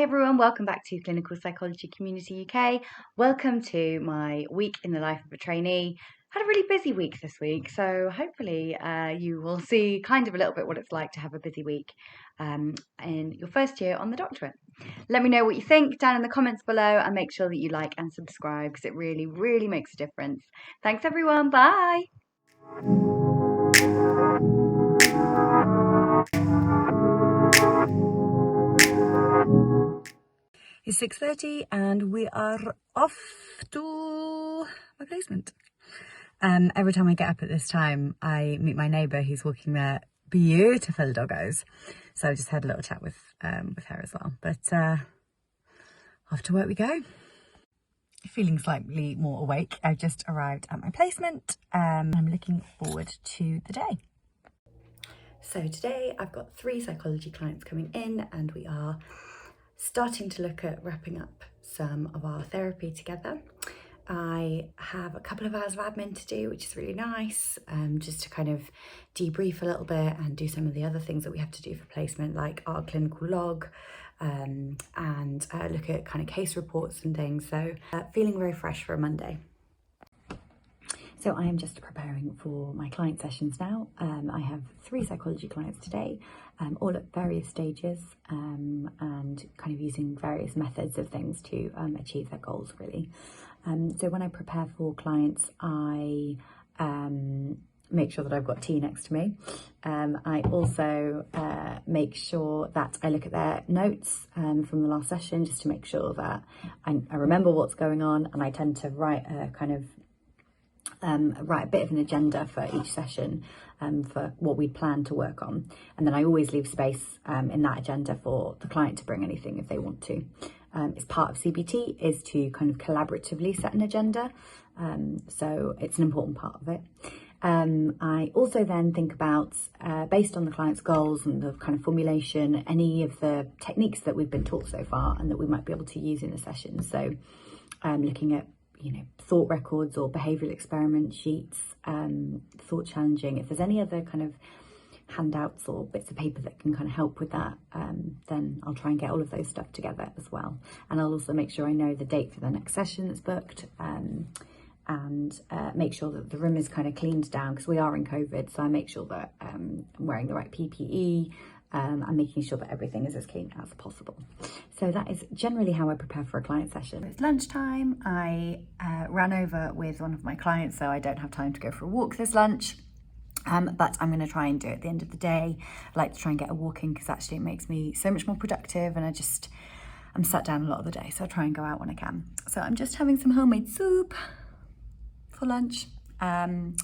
everyone, welcome back to Clinical Psychology Community UK. Welcome to my week in the life of a trainee. Had a really busy week this week, so hopefully you will see kind of a little bit what it's like to have a busy week in your first year on the doctorate. Let me know what you think down in the comments below and make sure that you like and subscribe because it really, really makes a difference. Thanks everyone, bye! It's 6:30 and we are off to my placement. Every time I get up at this time, I meet my neighbour who's walking their beautiful doggos. So I just had a little chat with her as well. But off to work we go. Feeling slightly more awake. I've just arrived at my placement. I'm looking forward to the day. So today I've got 3 psychology clients coming in and we are starting to look at wrapping up some of our therapy together. I have a couple of hours of admin to do, which is really nice, just to kind of debrief a little bit and do some of the other things that we have to do for placement, like our clinical log, and look at kind of case reports and things. So feeling very fresh for a Monday. So I am just preparing for my client sessions now. I have 3 psychology clients today, all at various stages, and kind of using various methods of things to achieve their goals, really. So when I prepare for clients, I make sure that I've got tea next to me. I also make sure that I look at their notes from the last session, just to make sure that I remember what's going on, and I tend to write a kind of write a bit of an agenda for each session for what we plan to work on, and then I always leave space in that agenda for the client to bring anything if they want to. It's part of CBT is to kind of collaboratively set an agenda, so it's an important part of it. I also then think about, based on the client's goals and the kind of formulation, any of the techniques that we've been taught so far and that we might be able to use in a session. So looking at thought records or behavioural experiment sheets, thought challenging. If there's any other kind of handouts or bits of paper that can kind of help with that, then I'll try and get all of those stuff together as well. And I'll also make sure I know the date for the next session that's booked, and make sure that the room is kind of cleaned down, because we are in COVID, so I make sure that I'm wearing the right PPE, and making sure that everything is as clean as possible. So that is generally how I prepare for a client session. It's lunchtime. I ran over with one of my clients, so I don't have time to go for a walk this lunch, but I'm going to try and do it at the end of the day. I like to try and get a walk in because actually it makes me so much more productive, and I'm sat down a lot of the day, so I try and go out when I can. So I'm just having some homemade soup for lunch, and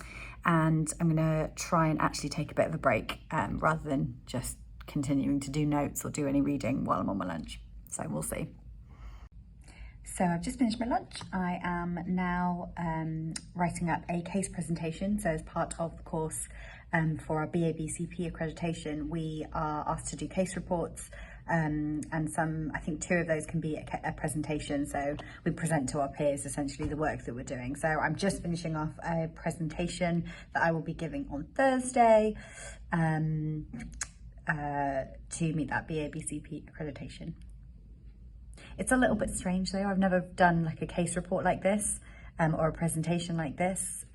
I'm going to try and actually take a bit of a break rather than just continuing to do notes or do any reading while I'm on my lunch. So we'll see. So I've just finished my lunch. I am now writing up a case presentation. So as part of the course for our BABCP accreditation, we are asked to do case reports, and I think 2 of those can be a presentation. So we present to our peers essentially the work that we're doing. So I'm just finishing off a presentation that I will be giving on Thursday to meet that BABCP accreditation. It's a little bit strange though. I've never done like a case report like this or a presentation like this,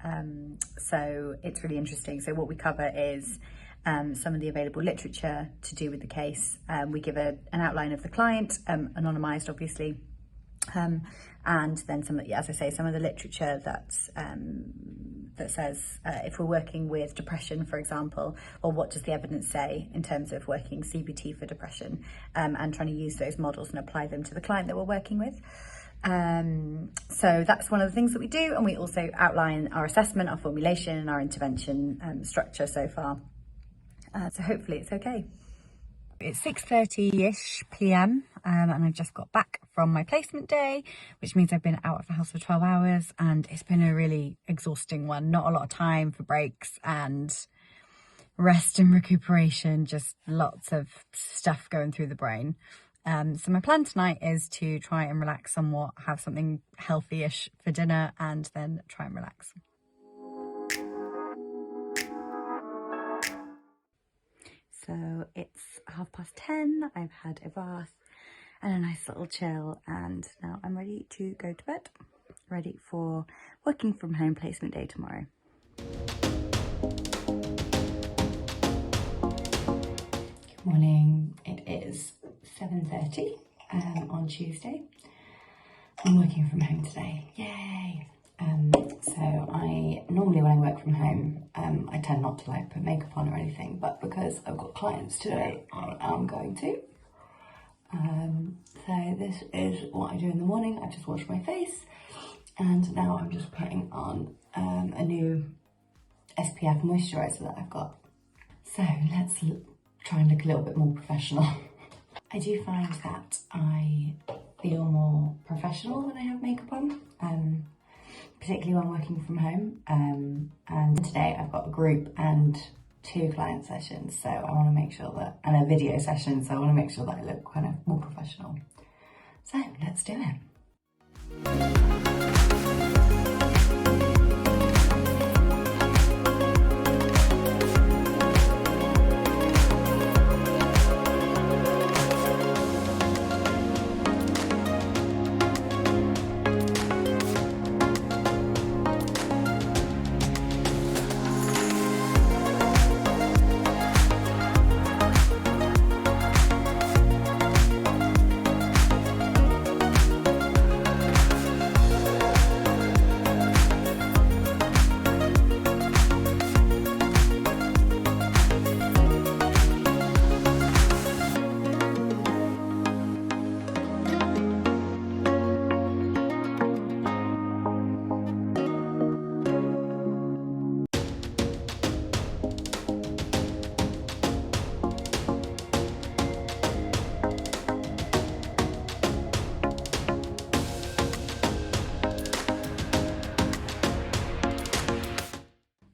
so it's really interesting. So what we cover is some of the available literature to do with the case. We give an outline of the client, anonymised obviously, and then some of the literature that says if we're working with depression, for example, or what does the evidence say in terms of working CBT for depression, and trying to use those models and apply them to the client that we're working with. So that's one of the things that we do, and we also outline our assessment, our formulation, and our intervention structure so far. So hopefully it's okay. It's 6:30ish p.m. And I've just got back from my placement day, which means I've been out of the house for 12 hours, and it's been a really exhausting one. Not a lot of time for breaks and rest and recuperation, just lots of stuff going through the brain. So my plan tonight is to try and relax somewhat, have something healthy-ish for dinner, and then try and relax. So it's 10:30. I've had a bath and a nice little chill, and now I'm ready to go to bed, ready for working from home placement day tomorrow. Good morning, it is 7:30 on Tuesday. I'm working from home today, yay! So I normally when I work from home, I tend not to like put makeup on or anything, but because I've got clients today, I am going to. So this is what I do in the morning. I've just washed my face, and now I'm just putting on a new SPF moisturiser that I've got. So let's try and look a little bit more professional. I do find that I feel more professional when I have makeup on, particularly when working from home. And today I've got a group and 2 client sessions, so I want to make sure that, and a video session, so I want to make sure that I look kind of more professional. So let's do it.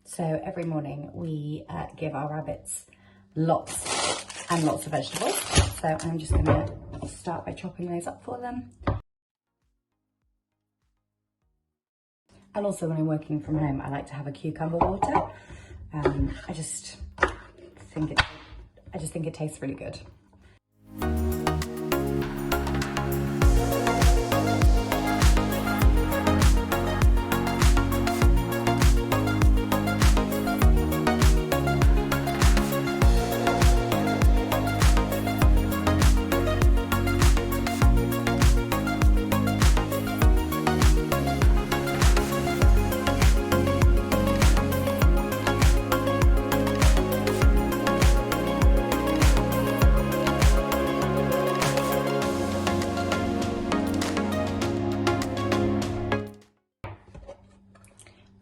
So every morning we give our rabbits lots and lots of vegetables. So I'm just going to start by chopping those up for them. And also when I'm working from home, I like to have a cucumber water. I just think it tastes really good.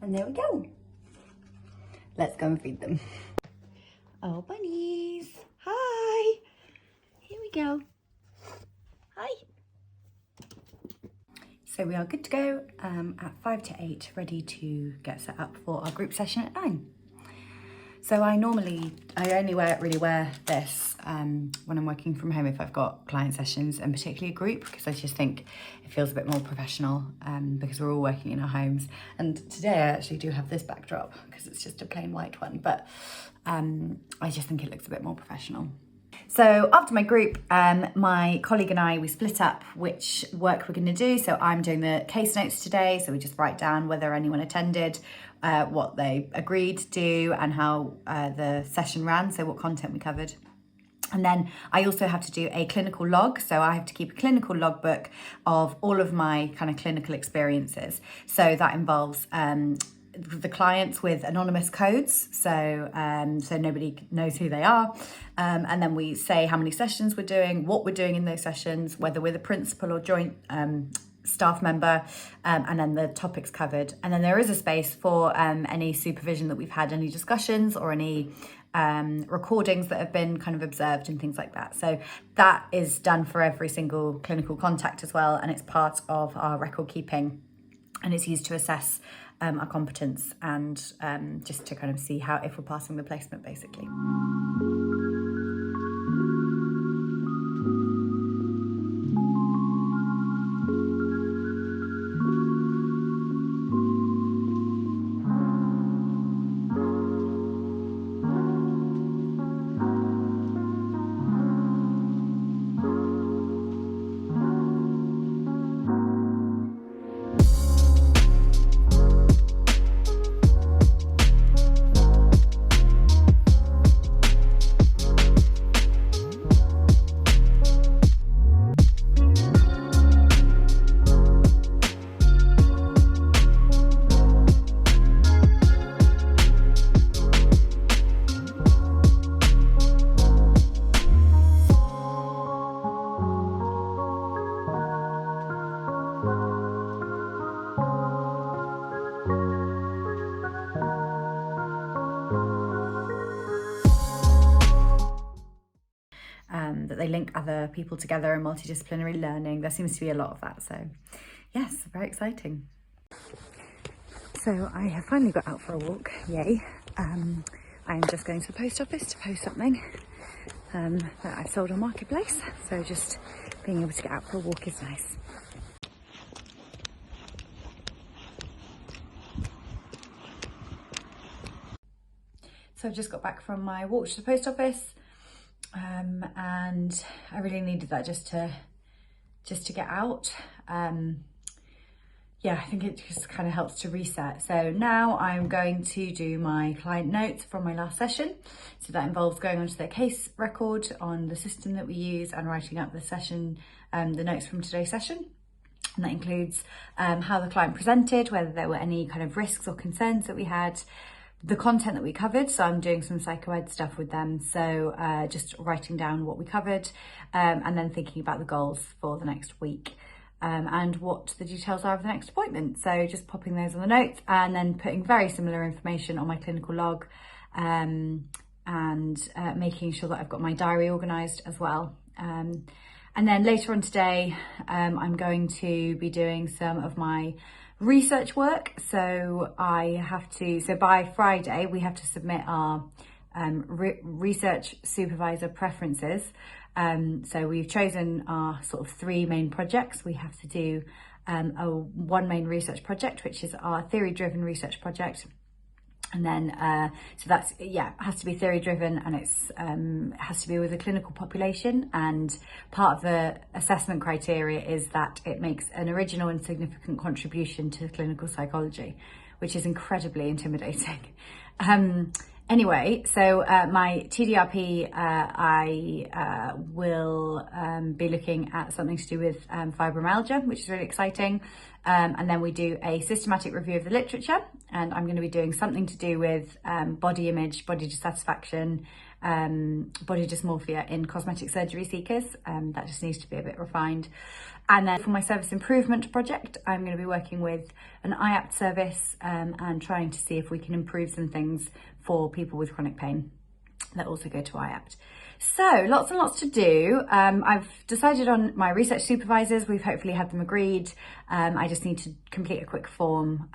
And there we go. Let's go and feed them. Oh, bunnies. Hi. Here we go. Hi. So we are good to go at 5 to 8, ready to get set up for our group session at 9. So I only really wear this when I'm working from home if I've got client sessions, and particularly a group, because I just think it feels a bit more professional because we're all working in our homes. And today I actually do have this backdrop because it's just a plain white one, but I just think it looks a bit more professional. So after my group, my colleague and I, we split up which work we're going to do. So I'm doing the case notes today. So we just write down whether anyone attended, what they agreed to do, and how the session ran. So what content we covered. And then I also have to do a clinical log. So I have to keep a clinical logbook of all of my kind of clinical experiences. So that involves the clients with anonymous codes, so nobody knows who they are, and then we say how many sessions we're doing, what we're doing in those sessions, whether we're the principal or joint staff member, and then the topics covered. And then there is a space for any supervision that we've had, any discussions or any recordings that have been kind of observed and things like that. So that is done for every single clinical contact as well, and it's part of our record keeping, and it's used to assess our competence and just to kind of see if we're passing the placement, basically. that they link other people together and multidisciplinary learning. There seems to be a lot of that. So yes, very exciting. So I have finally got out for a walk, yay. I'm just going to the post office to post something that I've sold on Marketplace. So just being able to get out for a walk is nice. So I've just got back from my walk to the post office, and I really needed that just to get out. Yeah, I think it just kind of helps to reset. So now I'm going to do my client notes from my last session. So that involves going onto their case record on the system that we use and writing up the session, the notes from today's session. And that includes how the client presented, whether there were any kind of risks or concerns that we had, the content that we covered. So I'm doing some psycho-ed stuff with them. So just writing down what we covered, and then thinking about the goals for the next week. And what the details are of the next appointment. So just popping those on the notes and then putting very similar information on my clinical log, and making sure that I've got my diary organised as well. And then later on today, I'm going to be doing some of my research work. So by Friday, we have to submit our research supervisor preferences. So we've chosen our sort of 3 main projects. We have to do one main research project, which is our theory-driven research project. And then, so that's, has to be theory-driven, and it has to be with a clinical population. And part of the assessment criteria is that it makes an original and significant contribution to clinical psychology, which is incredibly intimidating. Anyway, so my TDRP, I will be looking at something to do with fibromyalgia, which is really exciting. And then we do a systematic review of the literature, and I'm going to be doing something to do with body image, body dissatisfaction, body dysmorphia in cosmetic surgery seekers. That just needs to be a bit refined. And then for my service improvement project, I'm going to be working with an IAPT service and trying to see if we can improve some things for people with chronic pain that also go to IAPT. So lots and lots to do. I've decided on my research supervisors. We've hopefully had them agreed. I just need to complete a quick form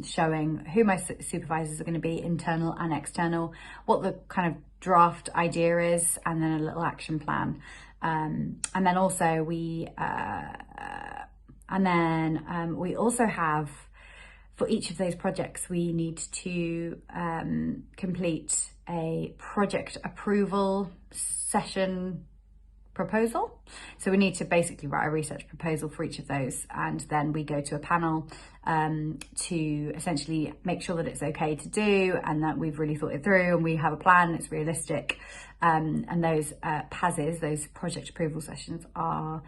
showing who my supervisors are going to be, internal and external, what the kind of draft idea is, and then a little action plan. And then also we also have, for each of those projects, we need to complete a project approval session proposal. So we need to basically write a research proposal for each of those, and then we go to a panel to essentially make sure that it's okay to do and that we've really thought it through and we have a plan, it's realistic. And those PASs, those project approval sessions, are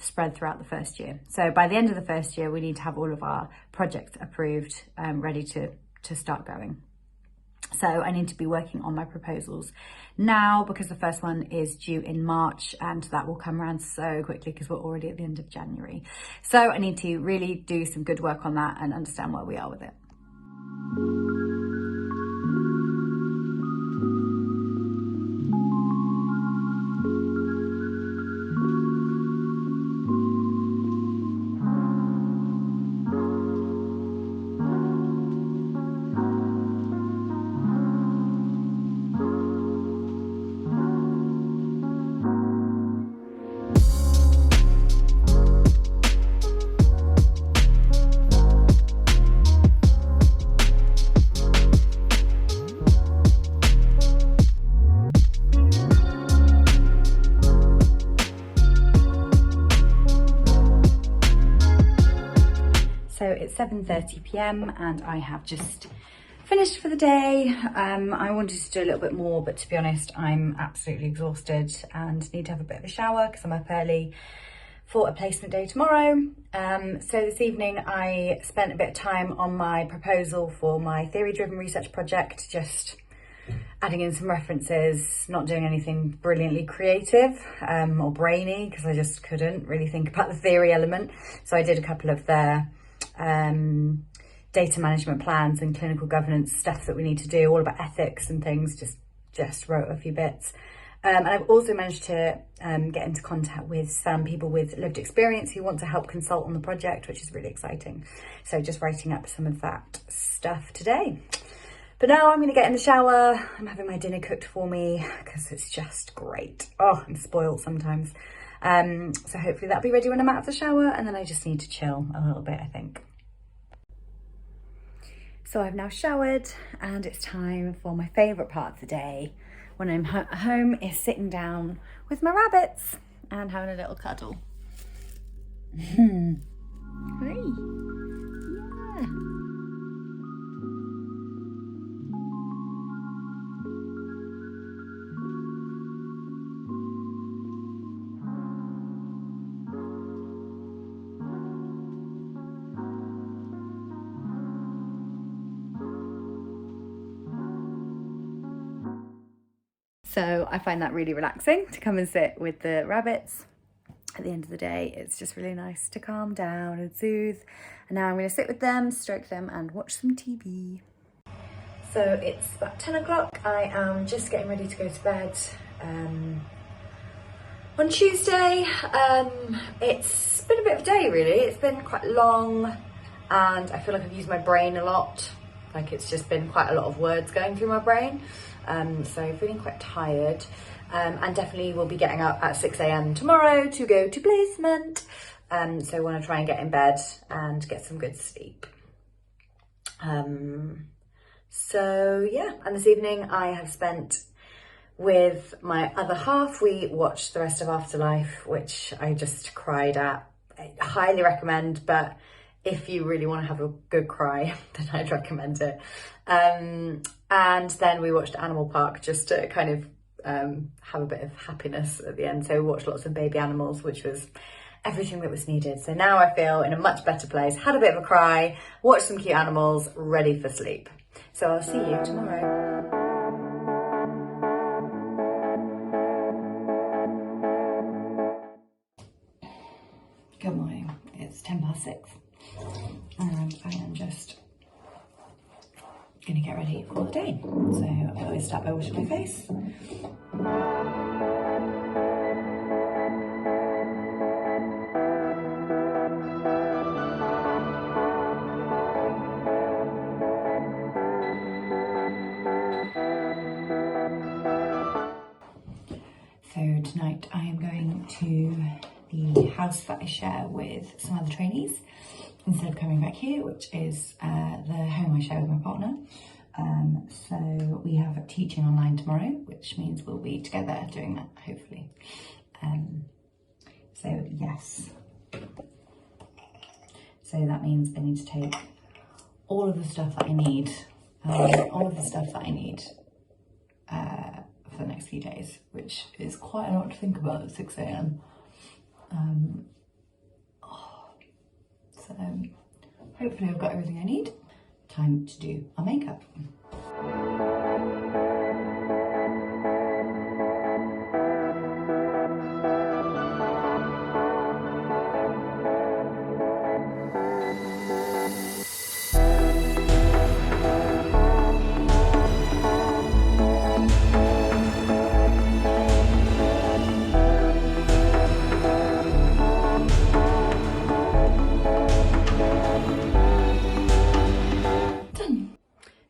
spread throughout the first year. So by the end of the first year, we need to have all of our projects approved, ready to start going. So I need to be working on my proposals now, because the first one is due in March, and that will come around so quickly because we're already at the end of January. So I need to really do some good work on that and understand where we are with it. So it's 7:30 p.m. and I have just finished for the day. I wanted to do a little bit more, but to be honest, I'm absolutely exhausted and need to have a bit of a shower because I'm up early for a placement day tomorrow. So this evening I spent a bit of time on my proposal for my theory-driven research project, just adding in some references, not doing anything brilliantly creative or brainy, because I just couldn't really think about the theory element. So I did a couple of the data management plans and clinical governance stuff that we need to do, all about ethics and things, just wrote a few bits. And I've also managed to get into contact with some people with lived experience who want to help consult on the project, which is really exciting. So just writing up some of that stuff today. But now I'm going to get in the shower. I'm having my dinner cooked for me because it's just great. Oh, I'm spoiled sometimes. So hopefully that'll be ready when I'm out of the shower, and then I just need to chill a little bit, I think. So I've now showered and it's time for my favourite part of the day when I'm at home, is sitting down with my rabbits and having a little cuddle. Hey. Yeah. So I find that really relaxing to come and sit with the rabbits. At the end of the day, it's just really nice to calm down and soothe. And now I'm going to sit with them, stroke them and watch some TV. So it's about 10 o'clock. I am just getting ready to go to bed. On Tuesday, it's been a bit of a day really. It's been quite long and I feel like I've used my brain a lot. Like it's just been quite a lot of words going through my brain. So feeling quite tired, and definitely will be getting up at 6 a.m. tomorrow to go to placement. So I want to try and get in bed and get some good sleep. So yeah, and this evening I have spent with my other half. We watched the rest of Afterlife, which I just cried at. I highly recommend, but if you really want to have a good cry, then I'd recommend it. And then we watched Animal Park just to kind of have a bit of happiness at the end. So we watched lots of baby animals, which was everything that was needed. So now I feel in a much better place, had a bit of a cry, watched some cute animals, ready for sleep. So I'll see you tomorrow. Good morning, it's 6:10. And I am just gonna get ready for the day. So I always start by washing my face. So tonight I am going to the house that I share with some other trainees instead of coming back here, which is the home I share with my partner. So we have teaching online tomorrow, which means we'll be together doing that, hopefully. So yes. So that means I need to take all of the stuff that I need, for the next few days, which is quite a lot to think about at 6 a.m. So hopefully I've got everything I need. Time to do our makeup.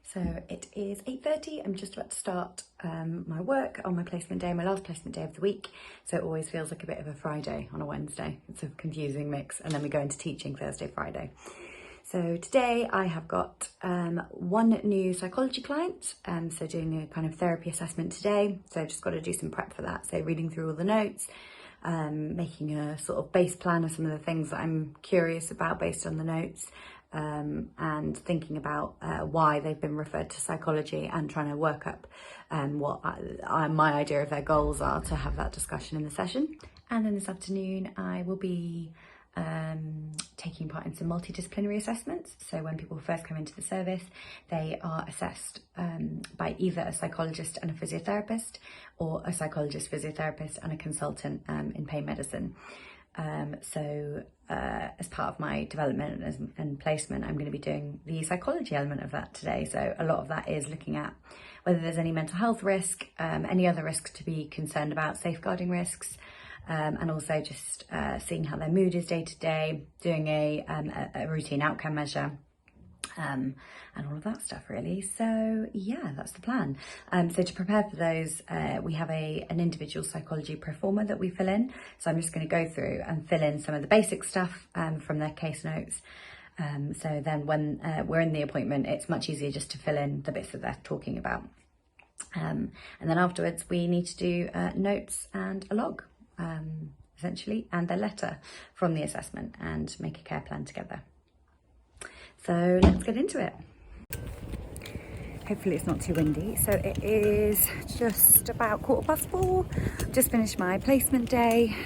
So it is 8:30. I'm just about to start my work on my placement day, my last placement day of the week. So it always feels like a bit of a Friday on a Wednesday. It's a confusing mix. And then we go into teaching Thursday, Friday. So today I have got one new psychology client. So doing a kind of therapy assessment today. So I've just got to do some prep for that. So reading through all the notes, making a sort of base plan of some of the things that I'm curious about based on the notes. And thinking about why they've been referred to psychology and trying to work up what my idea of their goals are to have that discussion in the session. And then this afternoon I will be taking part in some multidisciplinary assessments. So when people first come into the service, they are assessed by either a psychologist and a physiotherapist, or a psychologist, physiotherapist and a consultant in pain medicine. As part of my development and placement, I'm going to be doing the psychology element of that today. So a lot of that is looking at whether there's any mental health risk, any other risks to be concerned about, safeguarding risks, and also just seeing how their mood is day to day, doing a routine outcome measure. And all of that stuff really. So yeah, that's the plan. So to prepare for those, we have an individual psychology pro forma that we fill in. So I'm just going to go through and fill in some of the basic stuff from their case notes. So then when we're in the appointment, it's much easier just to fill in the bits that they're talking about. And then afterwards we need to do notes and a log, essentially, and their letter from the assessment, and make a care plan together. So let's get into it. Hopefully it's not too windy. So it is just about 4:15. Just finished my placement day.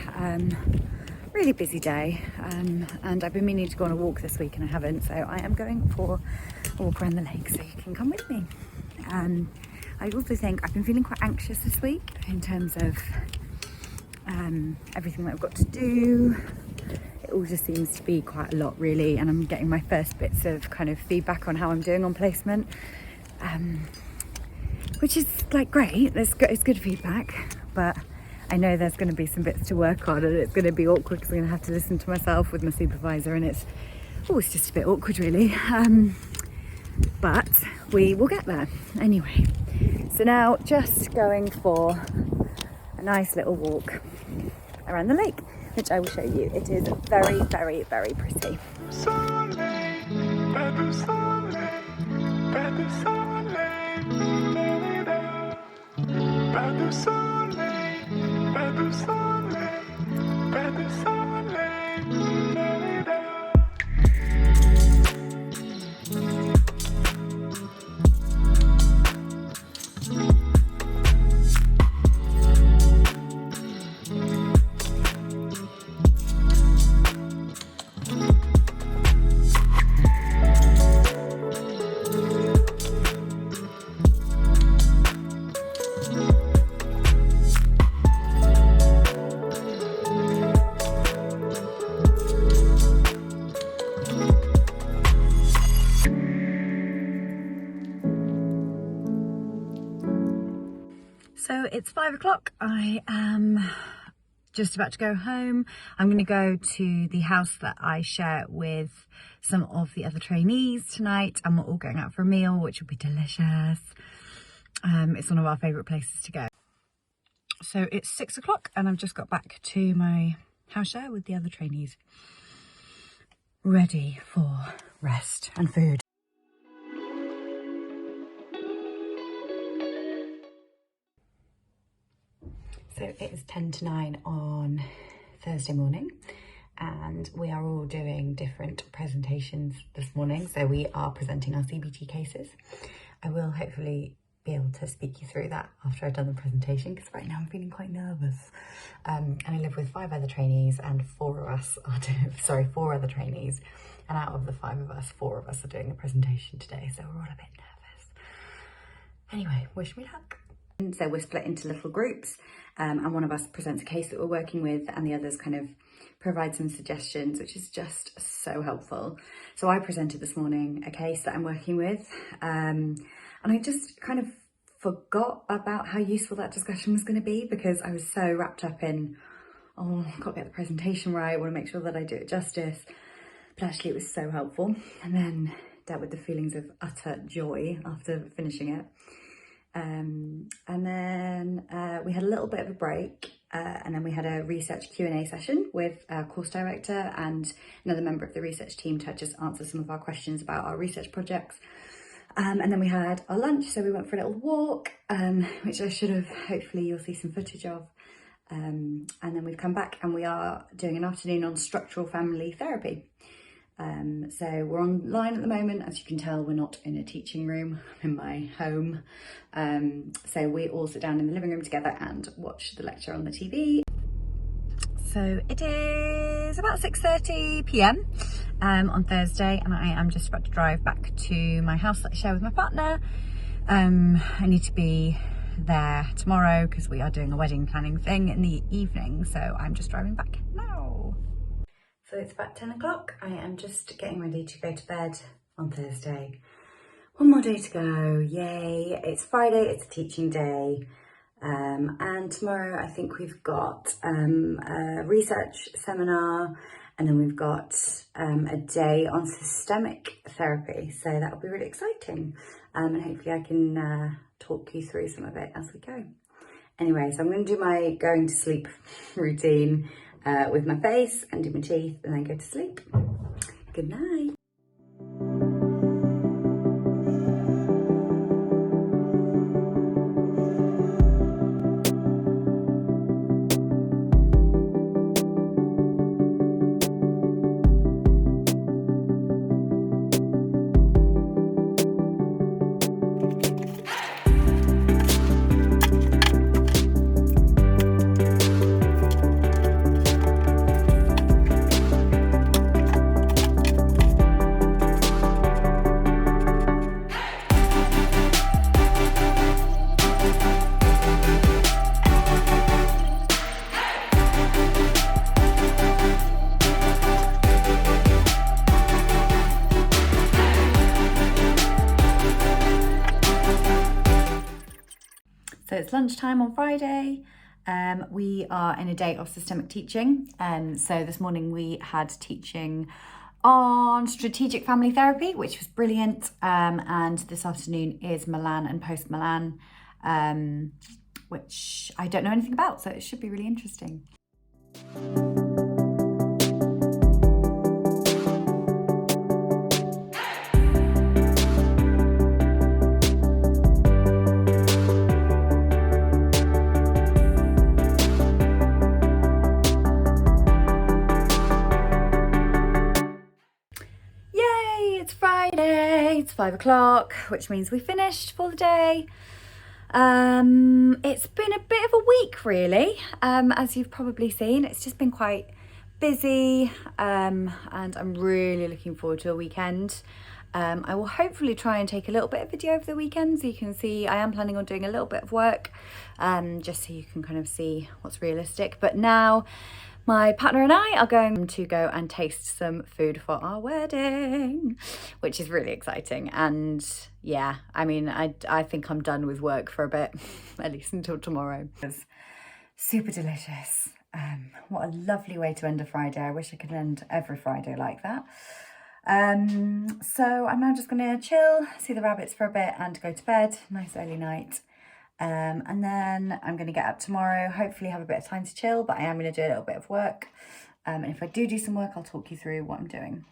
Really busy day. And I've been meaning to go on a walk this week and I haven't. So I am going for a walk around the lake, so you can come with me. I also think I've been feeling quite anxious this week in terms of everything that I've got to do. It all just seems to be quite a lot really, and I'm getting my first bits of kind of feedback on how I'm doing on placement, which is like great. It's good feedback, but I know there's going to be some bits to work on, and it's going to be awkward because I'm going to have to listen to myself with my supervisor, and it's just a bit awkward really, but we will get there anyway. So now just going for a nice little walk around the lake, which I will show you. It is very, very, very pretty. So it's 5 o'clock. I am just about to go home. I'm going to go to the house that I share with some of the other trainees tonight, and we're all going out for a meal, which will be delicious. It's one of our favourite places to go. So it's 6 o'clock and I've just got back to my house share with the other trainees, ready for rest and food. So it is 10 to 9 on Thursday morning, and we are all doing different presentations this morning. So we are presenting our CBT cases. I will hopefully be able to speak you through that after I've done the presentation, because right now I'm feeling quite nervous. And I live with 5 other trainees, and 4 other trainees. And out of the 5 of us, 4 of us are doing a presentation today. So we're all a bit nervous. Anyway, wish me luck. So we're split into little groups, and one of us presents a case that we're working with, and the others kind of provide some suggestions, which is just so helpful. So I presented this morning a case that I'm working with, and I just kind of forgot about how useful that discussion was going to be, because I was so wrapped up in, oh, I've got to get the presentation right, I want to make sure that I do it justice. But actually it was so helpful, and then dealt with the feelings of utter joy after finishing it. And then we had a little bit of a break, and then we had a research Q&A session with our course director and another member of the research team to just answer some of our questions about our research projects. And then we had our lunch, so we went for a little walk, which I should have, hopefully you'll see some footage of. And then we've come back and we are doing an afternoon on structural family therapy. So we're online at the moment. As you can tell, we're not in a teaching room, I'm in my home. So we all sit down in the living room together and watch the lecture on the TV. So it is about 6:30 p.m. On Thursday, and I am just about to drive back to my house that I share with my partner. I need to be there tomorrow because we are doing a wedding planning thing in the evening, so I'm just driving back now. So it's about 10 o'clock. I am just getting ready to go to bed on Thursday. One more day to go, yay. It's Friday, it's a teaching day. And tomorrow I think we've got a research seminar, and then we've got a day on systemic therapy. So that'll be really exciting. And hopefully I can talk you through some of it as we go. Anyway, so I'm going to do my going to sleep routine with my face and do my teeth and then go to sleep. Good night. So it's lunchtime on Friday. We are in a day of systemic teaching. So this morning we had teaching on strategic family therapy, which was brilliant. And this afternoon is Milan and post Milan, which I don't know anything about, so it should be really interesting. It's Friday, it's 5 o'clock, which means we finished for the day. It's been a bit of a week, really. As you've probably seen, it's just been quite busy, and I'm really looking forward to a weekend. I will hopefully try and take a little bit of video over the weekend so you can see. I am planning on doing a little bit of work, just so you can kind of see what's realistic. But now my partner and I are going to go and taste some food for our wedding, which is really exciting. And yeah, I mean, I think I'm done with work for a bit, at least until tomorrow. It's super delicious. What a lovely way to end a Friday. I wish I could end every Friday like that. So I'm now just going to chill, see the rabbits for a bit and go to bed. Nice early night. And then I'm going to get up tomorrow, hopefully have a bit of time to chill, but I am going to do a little bit of work. And if I do some work, I'll talk you through what I'm doing.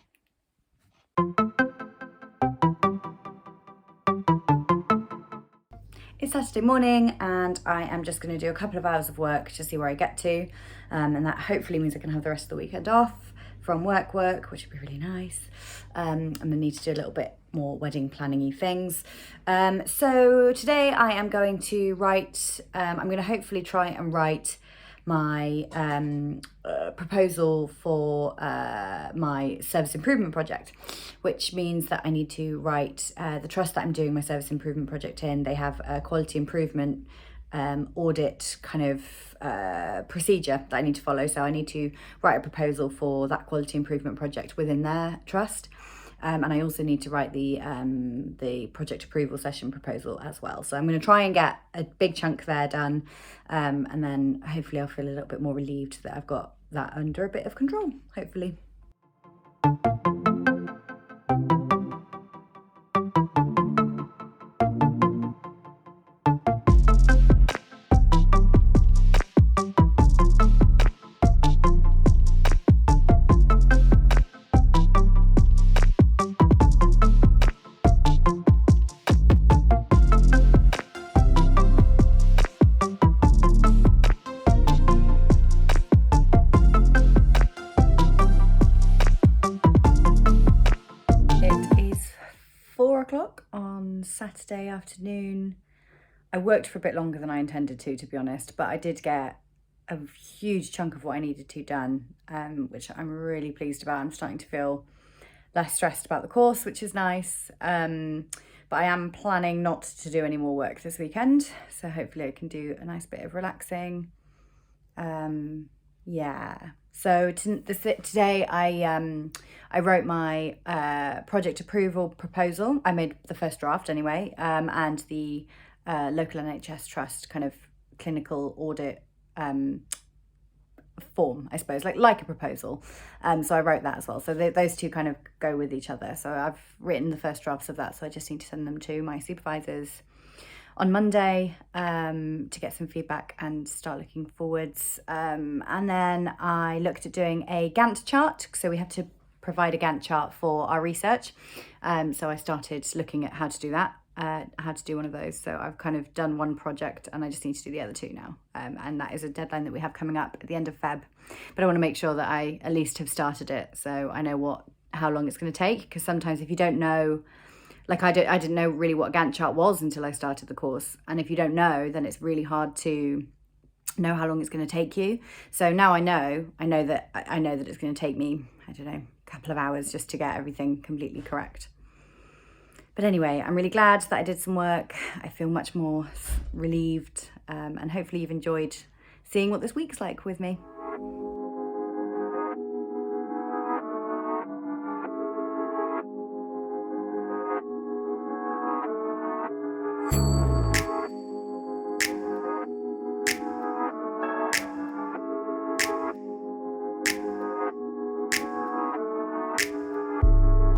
It's Saturday morning and I am just going to do a couple of hours of work to see where I get to. And that hopefully means I can have the rest of the weekend off from work, which would be really nice. And then need to do a little bit more wedding planning-y things. So today I am going to write, I'm going to hopefully try and write my proposal for my service improvement project, which means that I need to write the trust that I'm doing my service improvement project in. They have a quality improvement audit kind of procedure that I need to follow. So I need to write a proposal for that quality improvement project within their trust. And I also need to write the project approval session proposal as well. So I'm going to try and get a big chunk there done. And then hopefully I'll feel a little bit more relieved that I've got that under a bit of control, hopefully. On Saturday afternoon. I worked for a bit longer than I intended to be honest, but I did get a huge chunk of what I needed to done, which I'm really pleased about. I'm starting to feel less stressed about the course, which is nice. But I am planning not to do any more work this weekend, so hopefully I can do a nice bit of relaxing. Yeah. So today I wrote my project approval proposal. I made the first draft anyway, and the local NHS trust kind of clinical audit form, I suppose, like a proposal. So I wrote that as well. So those two kind of go with each other. So I've written the first drafts of that. So I just need to send them to my supervisors on Monday to get some feedback and start looking forwards. And then I looked at doing a Gantt chart. So we have to provide a Gantt chart for our research. So I started looking at how to do that. How to do one of those. So I've kind of done one project and I just need to do the other two now. And that is a deadline that we have coming up at the end of Feb. But I want to make sure that I at least have started it so I know how long it's going to take. Because sometimes if you don't know, like I didn't know really what a Gantt chart was until I started the course. And if you don't know, then it's really hard to know how long it's going to take you. So now I know that it's going to take me, I don't know, a couple of hours just to get everything completely correct. But anyway, I'm really glad that I did some work. I feel much more relieved, and hopefully you've enjoyed seeing what this week's like with me.